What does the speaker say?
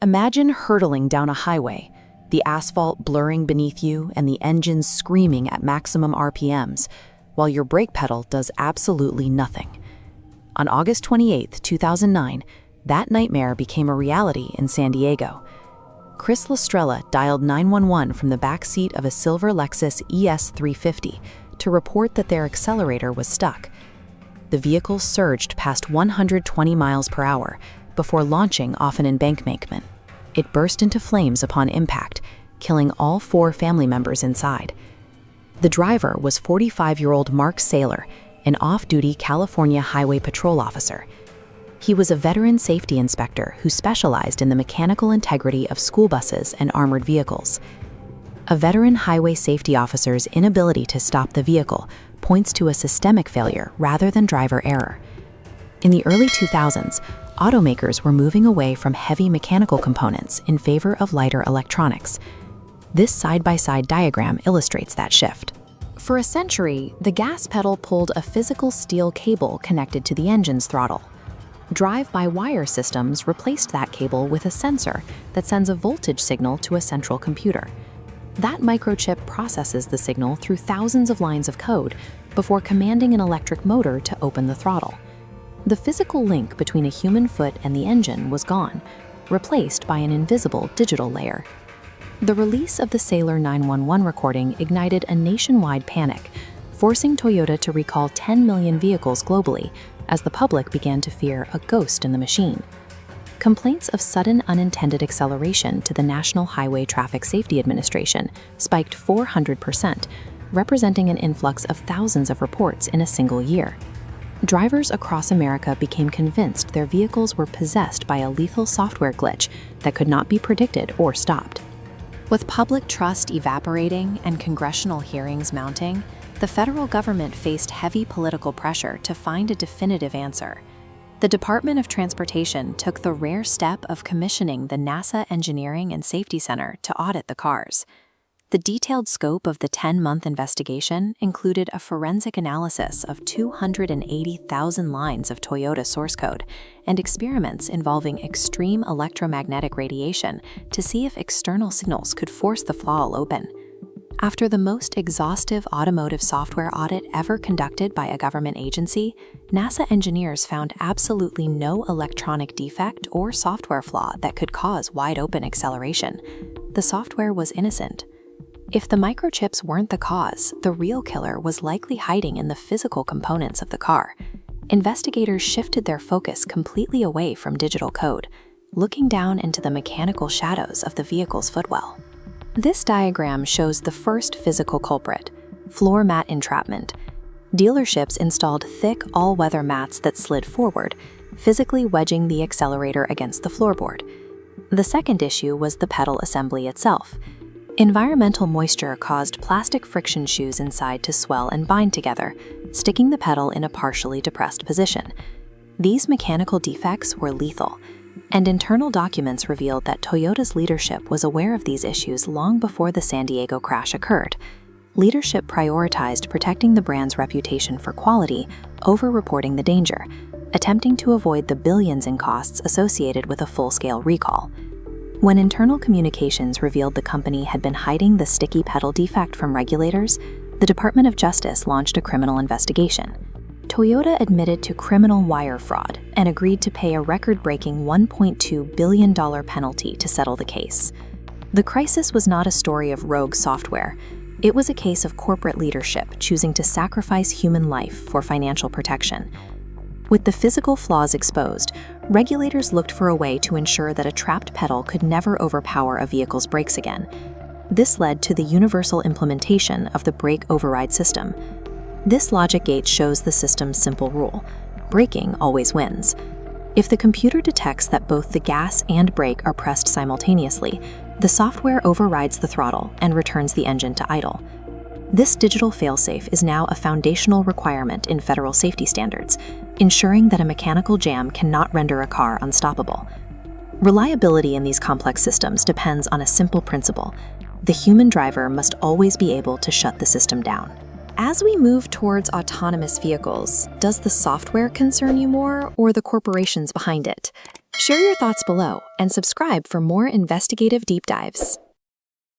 Imagine hurtling down a highway, the asphalt blurring beneath you and the engine screaming at maximum RPMs, while your brake pedal does absolutely nothing. On August 28, 2009, that nightmare became a reality in San Diego. Chris Lestrella dialed 911 from the back seat of a silver Lexus ES350 to report that their accelerator was stuck. The vehicle surged past 120 miles per hour before launching off an embankment. It burst into flames upon impact, killing all 4 family members inside. The driver was 45-year-old Mark Saylor, an off-duty California Highway Patrol officer. He was a veteran safety inspector who specialized in the mechanical integrity of school buses and armored vehicles. A veteran highway safety officer's inability to stop the vehicle points to a systemic failure rather than driver error. In the early 2000s, automakers were moving away from heavy mechanical components in favor of lighter electronics. This side-by-side diagram illustrates that shift. For a century, the gas pedal pulled a physical steel cable connected to the engine's throttle. Drive-by-wire systems replaced that cable with a sensor that sends a voltage signal to a central computer. That microchip processes the signal through thousands of lines of code before commanding an electric motor to open the throttle. The physical link between a human foot and the engine was gone, replaced by an invisible digital layer. The release of the Saylor 911 recording ignited a nationwide panic, forcing Toyota to recall 10 million vehicles globally as the public began to fear a ghost in the machine. Complaints of sudden unintended acceleration to the National Highway Traffic Safety Administration spiked 400%, representing an influx of thousands of reports in a single year. Drivers across America became convinced their vehicles were possessed by a lethal software glitch that could not be predicted or stopped. With public trust evaporating and congressional hearings mounting, the federal government faced heavy political pressure to find a definitive answer. The Department of Transportation took the rare step of commissioning the NASA Engineering and Safety Center to audit the cars. The detailed scope of the 10-month investigation included a forensic analysis of 280,000 lines of Toyota source code and experiments involving extreme electromagnetic radiation to see if external signals could force the throttle open. After the most exhaustive automotive software audit ever conducted by a government agency, NASA engineers found absolutely no electronic defect or software flaw that could cause wide-open acceleration. The software was innocent. If the microchips weren't the cause, the real killer was likely hiding in the physical components of the car. Investigators shifted their focus completely away from digital code, looking down into the mechanical shadows of the vehicle's footwell. This diagram shows the first physical culprit, floor mat entrapment. Dealerships installed thick, all-weather mats that slid forward, physically wedging the accelerator against the floorboard. The second issue was the pedal assembly itself. Environmental moisture caused plastic friction shoes inside to swell and bind together, sticking the pedal in a partially depressed position. These mechanical defects were lethal, and internal documents revealed that Toyota's leadership was aware of these issues long before the San Diego crash occurred. Leadership prioritized protecting the brand's reputation for quality over reporting the danger, attempting to avoid the billions in costs associated with a full-scale recall. When internal communications revealed the company had been hiding the sticky pedal defect from regulators, the Department of Justice launched a criminal investigation. Toyota admitted to criminal wire fraud and agreed to pay a record-breaking $1.2 billion penalty to settle the case. The crisis was not a story of rogue software. It was a case of corporate leadership choosing to sacrifice human life for financial protection. With the physical flaws exposed, regulators looked for a way to ensure that a trapped pedal could never overpower a vehicle's brakes again. This led to the universal implementation of the brake override system. This logic gate shows the system's simple rule: braking always wins. If the computer detects that both the gas and brake are pressed simultaneously, the software overrides the throttle and returns the engine to idle. This digital failsafe is now a foundational requirement in federal safety standards, ensuring that a mechanical jam cannot render a car unstoppable. Reliability in these complex systems depends on a simple principle: the human driver must always be able to shut the system down. As we move towards autonomous vehicles, does the software concern you more or the corporations behind it? Share your thoughts below and subscribe for more investigative deep dives.